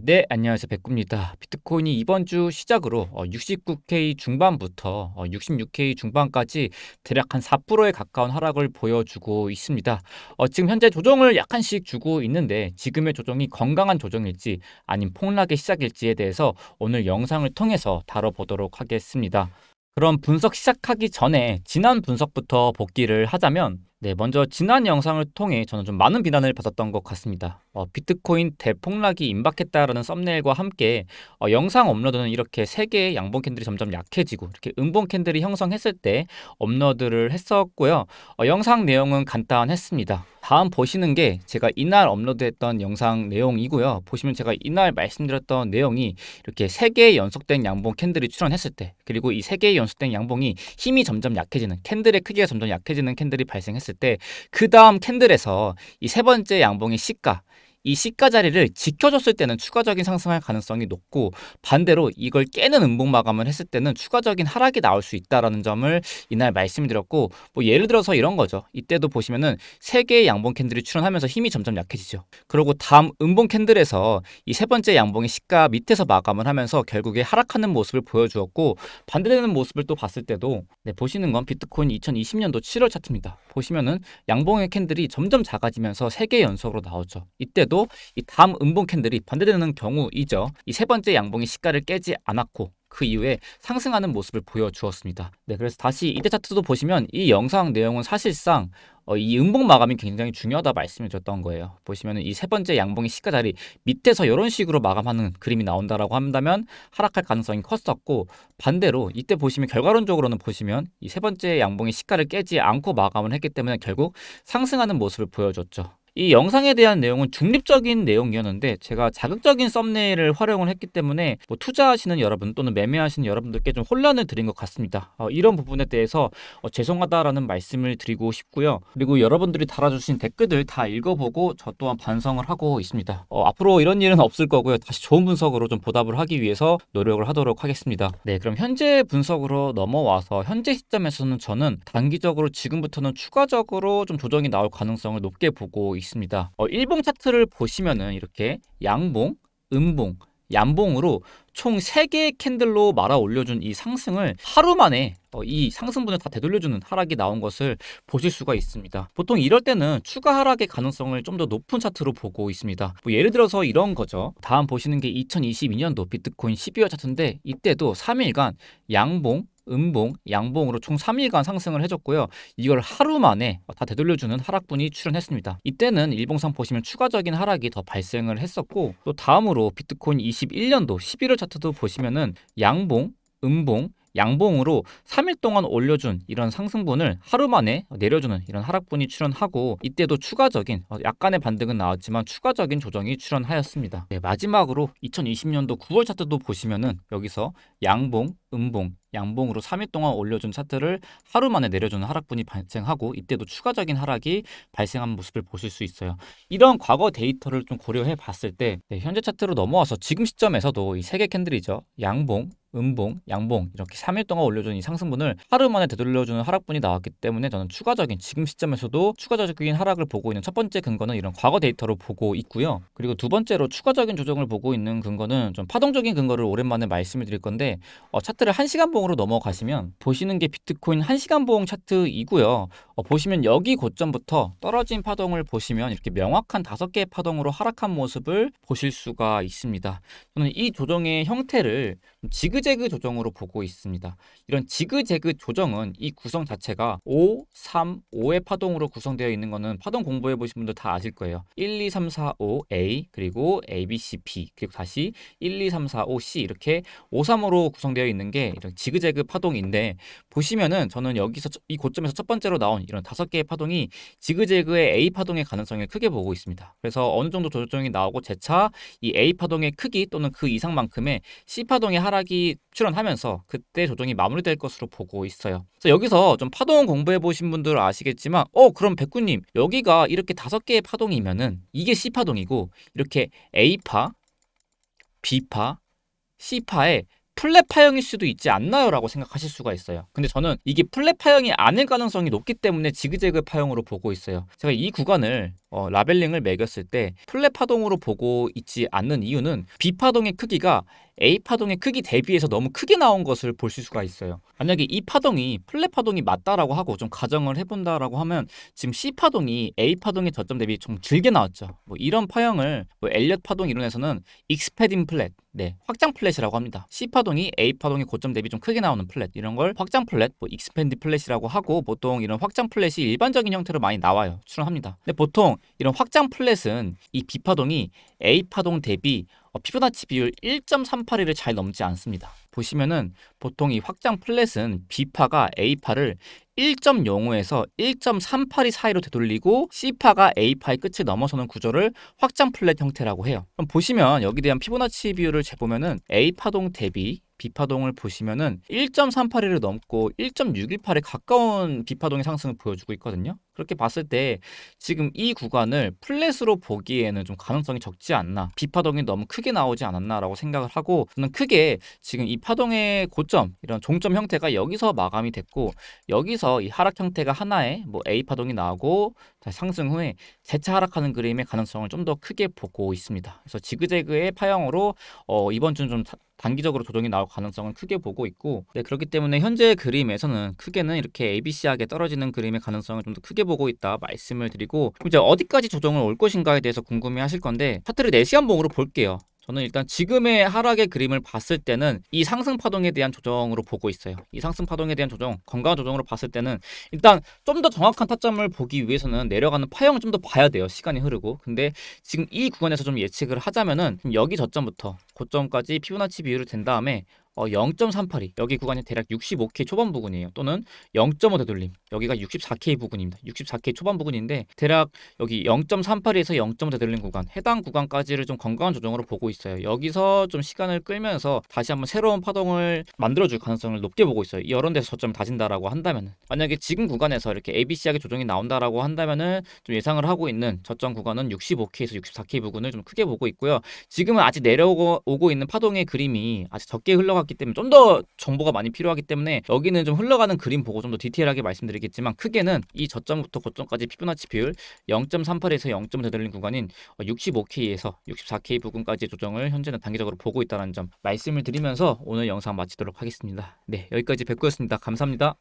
네, 안녕하세요. 백구입니다. 비트코인이 이번 주 시작으로 69K 중반부터 66K 중반까지 대략 한 4%에 가까운 하락을 보여주고 있습니다. 지금 현재 조정을 약간씩 주고 있는데 지금의 조정이 건강한 조정일지 아니면 폭락의 시작일지에 대해서 오늘 영상을 통해서 다뤄보도록 하겠습니다. 그럼 분석 시작하기 전에 지난 분석부터 복기를 하자면 먼저 지난 영상을 통해 저는 좀 많은 비난을 받았던 것 같습니다. 비트코인 대폭락이 임박했다라는 썸네일과 함께 영상 업로드는 이렇게 3개의 양봉 캔들이 점점 약해지고 이렇게 음봉 캔들이 형성했을 때 업로드를 했었고요. 영상 내용은 간단했습니다. 다음 보시는 게 제가 이날 업로드했던 영상 내용이고요. 보시면 제가 이날 말씀드렸던 내용이 이렇게 3개의 연속된 양봉 캔들이 출현했을 때, 그리고 이 3개의 연속된 양봉이 힘이 점점 약해지는, 캔들의 크기가 점점 약해지는 캔들이 발생했을 때, 그 다음 캔들에서 이 세 번째 양봉의 시가, 이 시가 자리를 지켜줬을 때는 추가적인 상승할 가능성이 높고, 반대로 이걸 깨는 음봉 마감을 했을 때는 추가적인 하락이 나올 수 있다라는 점을 이날 말씀드렸고, 예를 들어서 이런 거죠. 이때도 보시면은 3개의 양봉 캔들이 출현하면서 힘이 점점 약해지죠. 그리고 다음 음봉 캔들에서 이 세 번째 양봉의 시가 밑에서 마감을 하면서 결국에 하락하는 모습을 보여주었고, 반대되는 모습을 또 봤을 때도 보시는 건 비트코인 2020년도 7월 차트입니다. 보시면은 양봉의 캔들이 점점 작아지면서 3개 연속으로 나오죠. 이때도 이 다음 음봉 캔들이 반대되는 경우이죠. 이 세 번째 양봉의 시가를 깨지 않았고 그 이후에 상승하는 모습을 보여주었습니다. 그래서 다시 이때 차트도 보시면 이 영상 내용은 사실상 이 음봉 마감이 굉장히 중요하다 말씀을 드렸던 거예요. 보시면 이 세 번째 양봉의 시가 자리 밑에서 이런 식으로 마감하는 그림이 나온다라고 한다면 하락할 가능성이 컸었고, 반대로 이때 보시면 결과론적으로는 보시면 이 세 번째 양봉의 시가를 깨지 않고 마감을 했기 때문에 결국 상승하는 모습을 보여줬죠. 이 영상에 대한 내용은 중립적인 내용이었는데 제가 자극적인 썸네일을 활용을 했기 때문에 투자하시는 여러분 또는 매매하시는 여러분들께 좀 혼란을 드린 것 같습니다. 이런 부분에 대해서 죄송하다라는 말씀을 드리고 싶고요. 그리고 여러분들이 달아주신 댓글들 다 읽어보고 저 또한 반성을 하고 있습니다. 앞으로 이런 일은 없을 거고요. 다시 좋은 분석으로 좀 보답을 하기 위해서 노력을 하도록 하겠습니다. 그럼 현재 분석으로 넘어와서 현재 시점에서는 저는 단기적으로 지금부터는 추가적으로 좀 조정이 나올 가능성을 높게 보고 있습니다. 일봉 차트를 보시면은 이렇게 양봉, 음봉, 양봉으로 총 3개의 캔들로 말아 올려준 이 상승을 하루 만에 이 상승분을 다 되돌려주는 하락이 나온 것을 보실 수가 있습니다. 보통 이럴 때는 추가 하락의 가능성을 좀 더 높은 차트로 보고 있습니다. 예를 들어서 이런 거죠. 다음 보시는 게 2022년도 비트코인 12월 차트인데 이때도 3일간 양봉, 음봉, 양봉으로 총 3일간 상승을 해줬고요. 이걸 하루 만에 다 되돌려주는 하락분이 출현했습니다. 이때는 일봉상 보시면 추가적인 하락이 더 발생을 했었고, 또 다음으로 비트코인 21년도 11월 차트도 보시면은 양봉, 음봉, 양봉으로 3일 동안 올려준 이런 상승분을 하루 만에 내려주는 이런 하락분이 출현하고, 이때도 추가적인 약간의 반등은 나왔지만 추가적인 조정이 출현하였습니다. 마지막으로 2020년도 9월 차트도 보시면은 여기서 양봉, 음봉, 양봉으로 3일 동안 올려준 차트를 하루 만에 내려주는 하락분이 발생하고 이때도 추가적인 하락이 발생한 모습을 보실 수 있어요. 이런 과거 데이터를 좀 고려해 봤을 때 현재 차트로 넘어와서 지금 시점에서도 이 3개 캔들이죠. 양봉, 음봉, 양봉 이렇게 3일 동안 올려준 이 상승분을 하루 만에 되돌려주는 하락분이 나왔기 때문에 저는 추가적인 지금 시점에서도 추가적인 하락을 보고 있는 첫 번째 근거는 이런 과거 데이터로 보고 있고요. 그리고 두 번째로 추가적인 조정을 보고 있는 근거는 좀 파동적인 근거를 오랜만에 말씀을 드릴 건데 차트를 1시간 봉으로 넘어가시면 보시는 게 비트코인 1시간 봉 차트이고요. 보시면 여기 고점부터 떨어진 파동을 보시면 이렇게 명확한 5개의 파동으로 하락한 모습을 보실 수가 있습니다. 저는 이 조정의 형태를 지그재그 조정으로 보고 있습니다. 이런 지그재그 조정은 이 구성 자체가 5, 3, 5의 파동으로 구성되어 있는 거는 파동 공부해 보신 분들 다 아실 거예요. 1, 2, 3, 4, 5, A, 그리고 A, B, C, B, 그리고 다시 1, 2, 3, 4, 5, C 이렇게 5, 3으로 구성되어 있는 게 이런 지그재그 파동인데, 보시면은 저는 여기서 이 고점에서 첫 번째로 나온 이런 5개의 파동이 지그재그의 A 파동의 가능성을 크게 보고 있습니다. 그래서 어느 정도 조정이 나오고 재차 이 A 파동의 크기 또는 그 이상만큼의 C 파동의 하락이 출현하면서 그때 조정이 마무리될 것으로 보고 있어요. 그래서 여기서 좀 파동 공부해 보신 분들은 아시겠지만 그럼 백구님 여기가 이렇게 5개의 파동이면은 이게 C 파동이고 이렇게 A파, B파, C파의 플랫 파형일 수도 있지 않나요? 라고 생각하실 수가 있어요. 근데 저는 이게 플랫 파형이 아닐 가능성이 높기 때문에 지그재그 파형으로 보고 있어요. 제가 이 구간을 라벨링을 매겼을 때 플랫 파동으로 보고 있지 않는 이유는 B 파동의 크기가 A 파동의 크기 대비해서 너무 크게 나온 것을 볼 수가 있어요. 만약에 이 파동이 플랫 파동이 맞다라고 하고 좀 가정을 해본다라고 하면 지금 C 파동이 A 파동의 저점 대비 좀 길게 나왔죠. 뭐 이런 파형을 엘리엇 파동 이론에서는 익스패딩 플랫, 확장 플랫이라고 합니다. C 파동이 A 파동의 고점 대비 좀 크게 나오는 플랫, 이런 걸 확장 플랫, 익스팬드 플랫이라고 하고, 보통 이런 확장 플랫이 일반적인 형태로 많이 나와요. 출연합니다. 근데 보통 이런 확장 플랫은 이 B 파동이 A 파동 대비 피보나치 비율 1.381을 잘 넘지 않습니다. 보시면은 보통 이 확장 플랫은 B파가 A파를 1.05에서 1.382 사이로 되돌리고 C파가 A파의 끝을 넘어서는 구조를 확장 플랫 형태라고 해요. 그럼 보시면 여기 대한 피보나치 비율을 재보면은 A파동 대비 B파동을 보시면은 1.381을 넘고 1.618에 가까운 B파동의 상승을 보여주고 있거든요. 그렇게 봤을 때 지금 이 구간을 플랫으로 보기에는 좀 가능성이 적지 않나, B파동이 너무 크게 나오지 않았나라고 생각을 하고, 저는 크게 지금 이 파동의 고점, 이런 종점 형태가 여기서 마감이 됐고, 여기서 이 하락 형태가 하나의 A파동이 나오고 다시 상승 후에 재차 하락하는 그림의 가능성을 좀 더 크게 보고 있습니다. 그래서 지그재그의 파형으로 이번 주는 좀 단기적으로 조정이 나올 가능성을 크게 보고 있고, 그렇기 때문에 현재 그림에서는 크게는 이렇게 ABC하게 떨어지는 그림의 가능성을 좀 더 크게 보고 있다 말씀을 드리고, 이제 어디까지 조정을 올 것인가에 대해서 궁금해 하실 건데, 차트를 4시간 봉으로 볼게요. 저는 일단 지금의 하락의 그림을 봤을 때는 이 상승 파동에 대한 조정으로 보고 있어요. 이 상승 파동에 대한 조정, 건강한 조정으로 봤을 때는 일단 좀 더 정확한 타점을 보기 위해서는 내려가는 파형을 좀 더 봐야 돼요. 시간이 흐르고. 근데 지금 이 구간에서 좀 예측을 하자면은 여기 저점부터 고점까지 피보나치 비율을 댄 다음에 0.382, 여기 구간이 대략 65K 초반 부근이에요. 또는 0.5 되돌림, 여기가 64K 부근입니다. 64K 초반 부근인데 대략 여기 0.382에서 0.5 되돌림 구간, 해당 구간까지를 좀 건강한 조정으로 보고 있어요. 여기서 좀 시간을 끌면서 다시 한번 새로운 파동을 만들어줄 가능성을 높게 보고 있어요. 이런 데서 저점을 다진다라고 한다면은, 만약에 지금 구간에서 이렇게 ABC하게 조정이 나온다라고 한다면은 좀 예상을 하고 있는 저점 구간은 65K에서 64K 부근을 좀 크게 보고 있고요. 지금은 아직 내려오고 있는 파동의 그림이 아직 적게 흘러갔기 때문에 좀 더 정보가 많이 필요하기 때문에 여기는 좀 흘러가는 그림 보고 좀 더 디테일하게 말씀드리겠지만, 크게는 이 저점부터 고점까지 피보나치 비율 0.38에서 0.5 되돌린 구간인 65K에서 64K 부근까지의 조정을 현재는 단기적으로 보고 있다는 점 말씀을 드리면서 오늘 영상 마치도록 하겠습니다. 네, 여기까지 뵙고였습니다. 감사합니다.